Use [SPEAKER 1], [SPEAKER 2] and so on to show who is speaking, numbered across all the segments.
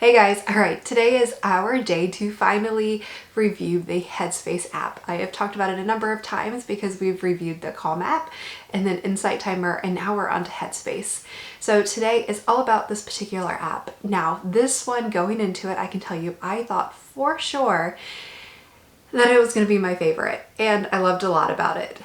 [SPEAKER 1] Hey guys, alright, today is our day to finally review the HEADSPACE app. I have talked about it a number of times because we've reviewed the Calm app and then Insight Timer, and now we're on to HEADSPACE. So today is all about this particular app. Now, this one, going into it, I can tell you, I thought for sure that it was going to be my favorite, and I loved a lot about it.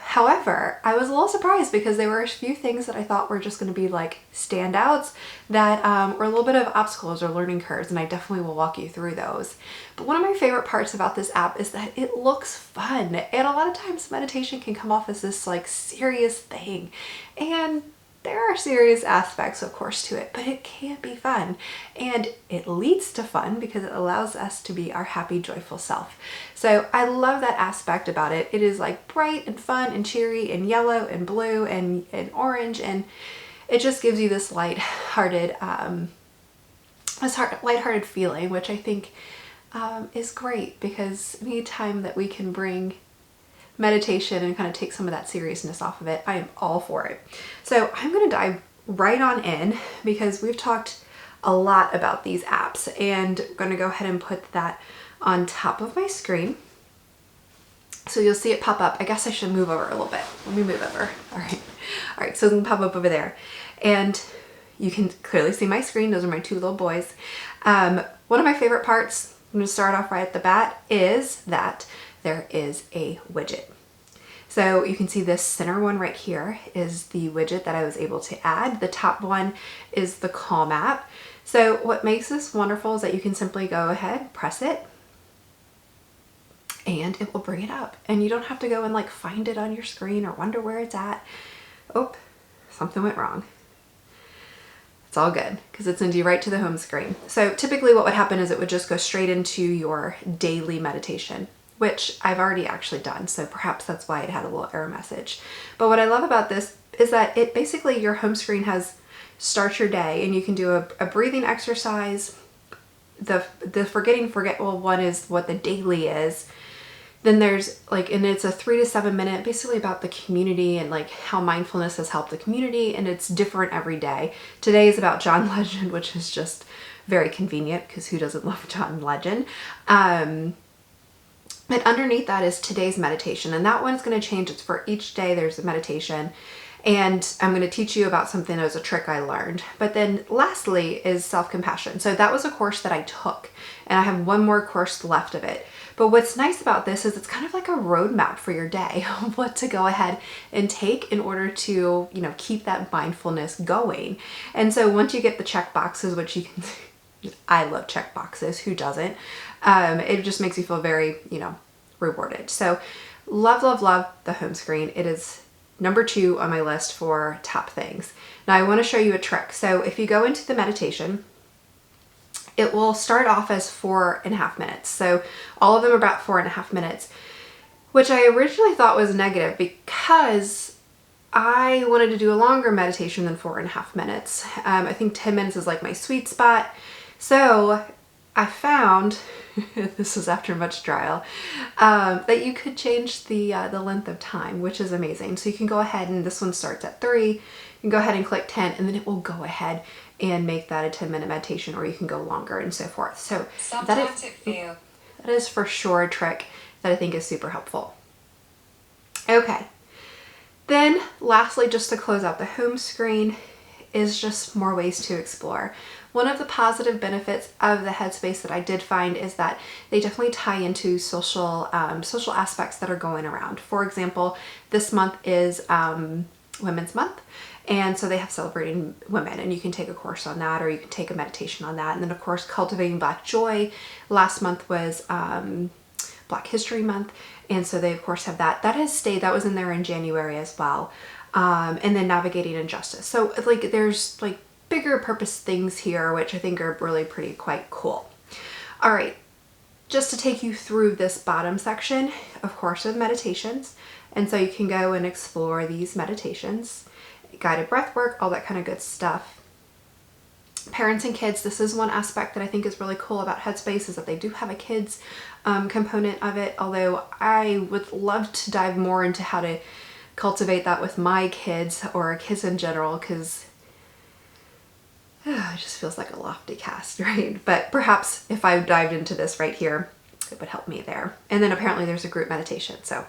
[SPEAKER 1] However, I was a little surprised because there were a few things that I thought were just going to be like standouts that were a little bit of obstacles or learning curves, and I definitely will walk you through those. But one of my favorite parts about this app is that it looks fun, and a lot of times meditation can come off as this like serious thing, and there are serious aspects, of course, to it, but it can be fun, and it leads to fun because it allows us to be our happy, joyful self. So I love that aspect about it. It is like bright and fun and cheery and yellow and blue and orange, and it just gives you this lighthearted feeling, which I think is great, because anytime that we can bring meditation and kind of take some of that seriousness off of it, I am all for it. So I'm going to dive right on in because we've talked a lot about these apps, and I'm going to go ahead and put that on top of my screen. So you'll see it pop up. I guess I should move over a little bit. Let me move over. All right. So it's going to pop up over there, and you can clearly see my screen. Those are my two little boys. One of my favorite parts, I'm going to start off right at the bat, is that there is a widget. So you can see this center one right here is the widget that I was able to add. The top one is the Calm app. So what makes this wonderful is that you can simply go ahead, press it, and it will bring it up. And you don't have to go and like find it on your screen or wonder where it's at. Oh, something went wrong. It's all good because it sends you right to the home screen. So typically what would happen is it would just go straight into your daily meditation, which I've already actually done, so perhaps that's why it had a little error message. But what I love about this is that it basically, your home screen has start your day, and you can do a breathing exercise. The forgetful one is what the daily is. Then there's like, and it's a 3 to 7 minute, basically about the community and like how mindfulness has helped the community, and it's different every day. Today is about John Legend, which is just very convenient because who doesn't love John Legend? But underneath that is today's meditation, and that one's going to change. It's for each day there's a meditation, and I'm going to teach you about something that was a trick I learned. But then lastly is self-compassion. So that was a course that I took, and I have one more course left of it. But what's nice about this is it's kind of like a roadmap for your day of what to go ahead and take in order to, keep that mindfulness going. And so once you get the check boxes, which you can I love check boxes, who doesn't? It just makes you feel very, rewarded. So love, love, love the home screen. It is number 2 on my list for top things. Now I want to show you a trick. So if you go into the meditation, it will start off as 4.5 minutes. So all of them are about 4.5 minutes, which I originally thought was negative because I wanted to do a longer meditation than 4.5 minutes. I think 10 minutes is like my sweet spot. So I found, this was after much trial, that you could change the length of time, which is amazing. So you can go ahead, and this one starts at 3. You can go ahead and click 10, and then it will go ahead and make that a 10-minute meditation, or you can go longer and so forth. So that is for sure a trick that I think is super helpful. Okay. Then lastly, just to close out the home screen, is just more ways to explore. One of the positive benefits of the HEADSPACE that I did find is that they definitely tie into social aspects that are going around. For example, this month is Women's Month, and so they have Celebrating Women, and you can take a course on that, or you can take a meditation on that. And then of course, Cultivating Black Joy. Last month was Black History Month, and so they of course have that. That has stayed. That was in there in January as well. And then Navigating Injustice. So like there's like bigger purpose things here, which I think are really quite cool. All right, just to take you through this bottom section, of course, of meditations. And so you can go and explore these meditations, guided breath work, all that kind of good stuff. Parents and kids, this is one aspect that I think is really cool about HEADSPACE, is that they do have a kids component of it, although I would love to dive more into how to cultivate that with my kids or kids in general, because It just feels like a lofty cast, right? But perhaps if I dived into this right here, it would help me there. And then apparently there's a group meditation, so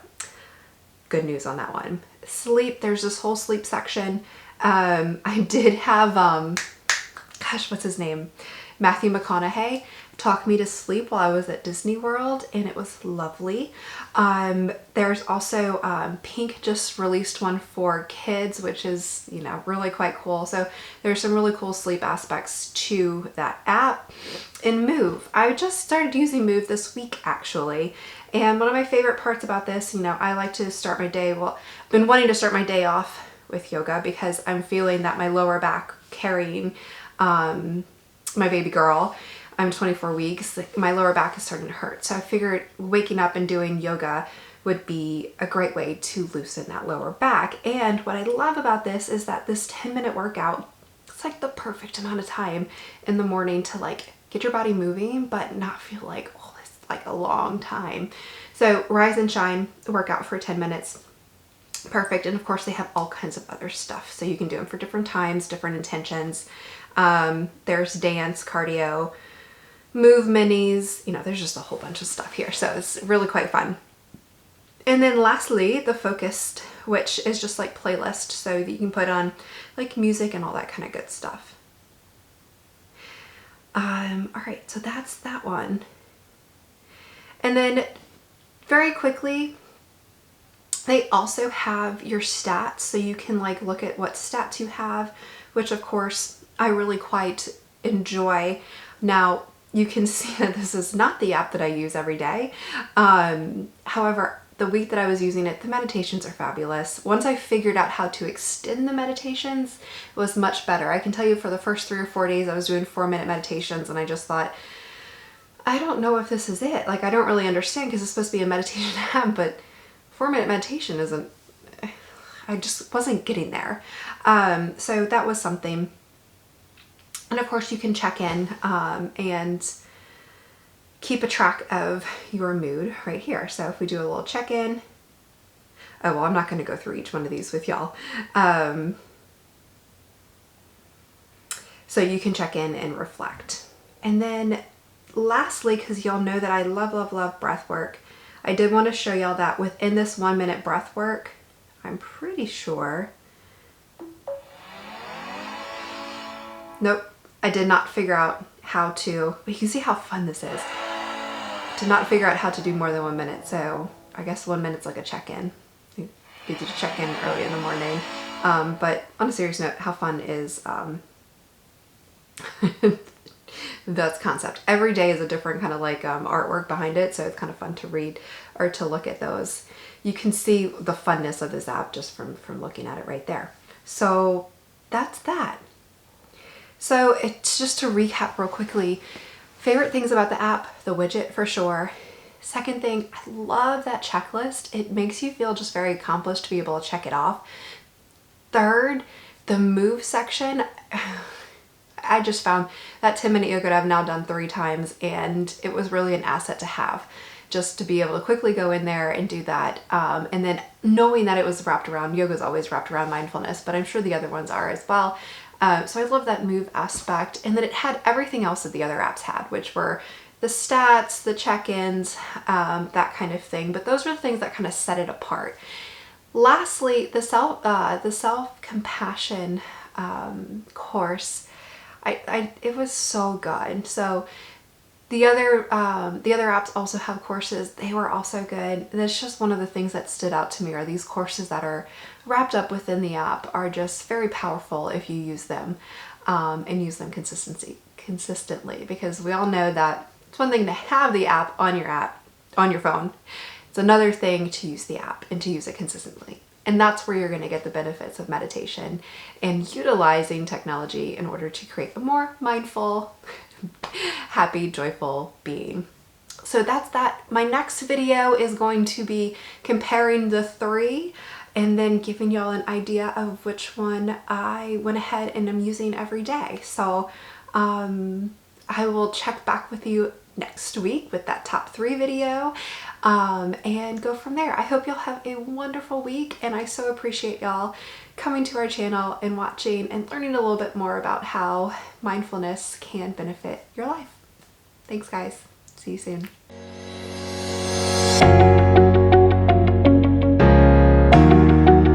[SPEAKER 1] good news on that one. Sleep, there's this whole sleep section. I did have, gosh, what's his name? Matthew McConaughey talk me to sleep while I was at Disney World, and it was lovely. There's also Pink just released one for kids, which is, you know, really quite cool. So there's some really cool sleep aspects to that app. And Move, I just started using Move this week actually. And one of my favorite parts about this, you know, I like to start my day, well, I've been wanting to start my day off with yoga because I'm feeling that my lower back carrying my baby girl, I'm 24 weeks, my lower back is starting to hurt. So I figured waking up and doing yoga would be a great way to loosen that lower back. And what I love about this is that this 10-minute workout, it's like the perfect amount of time in the morning to like get your body moving, but not feel like, oh, this is like a long time. So Rise and Shine, workout for 10 minutes. Perfect. And of course they have all kinds of other stuff. So you can do them for different times, different intentions. There's dance, cardio, Move minis, you know, there's just a whole bunch of stuff here. So it's really quite fun. And then lastly, the Focused, which is just like playlist. So that you can put on like music and all that kind of good stuff. All right, so that's that one. And then very quickly, they also have your stats. So you can like look at what stats you have, which of course I really quite enjoy. Now, you can see that this is not the app that I use every day. However, the week that I was using it, the meditations are fabulous. Once I figured out how to extend the meditations, it was much better. I can tell you for the first 3 or 4 days, I was doing 4-minute meditations and I just thought, I don't know if this is it. Like, I don't really understand because it's supposed to be a meditation app, but 4-minute meditation isn't, I just wasn't getting there. So that was something. And of course you can check in and keep a track of your mood right here. So if we do a little check-in, oh, well, I'm not going to go through each one of these with y'all. So you can check in and reflect. And then lastly, because y'all know that I love, love, love breath work, I did want to show y'all that within this 1-minute breath work, I'm pretty sure, nope, I did not figure out how to, but you can see how fun this is. Did not figure out how to do more than 1 minute. So I guess 1 minute's like a check-in. You get to check in early in the morning. But on a serious note, how fun is that's concept. Every day is a different kind of like artwork behind it. So it's kind of fun to read or to look at those. You can see the funness of this app just from looking at it right there. So that's that. So it's just to recap real quickly, favorite things about the app, the widget for sure. Second thing, I love that checklist. It makes you feel just very accomplished to be able to check it off. Third, the Move section. I just found that 10-minute yoga I've now done 3 times and it was really an asset to have, just to be able to quickly go in there and do that. And then knowing that it was wrapped around, yoga is always wrapped around mindfulness, but I'm sure the other ones are as well. So I love that Move aspect, and then it had everything else that the other apps had, which were the stats, the check-ins, that kind of thing. But those were the things that kind of set it apart. Lastly, the self-compassion course, it was so good. So the other apps also have courses. They were also good. And it's just one of the things that stood out to me are these courses that are wrapped up within the app are just very powerful if you use them and use them consistently, because we all know that it's one thing to have the app on your phone. It's another thing to use the app and to use it consistently. And that's where you're going to get the benefits of meditation and utilizing technology in order to create a more mindful, happy, joyful being. So that's that. My next video is going to be comparing the 3 and then giving y'all an idea of which one I went ahead and am using every day. So I will check back with you next week with that top 3 video and go from there. I hope y'all have a wonderful week, and I so appreciate y'all coming to our channel and watching and learning a little bit more about how mindfulness can benefit your life. Thanks guys. See you soon.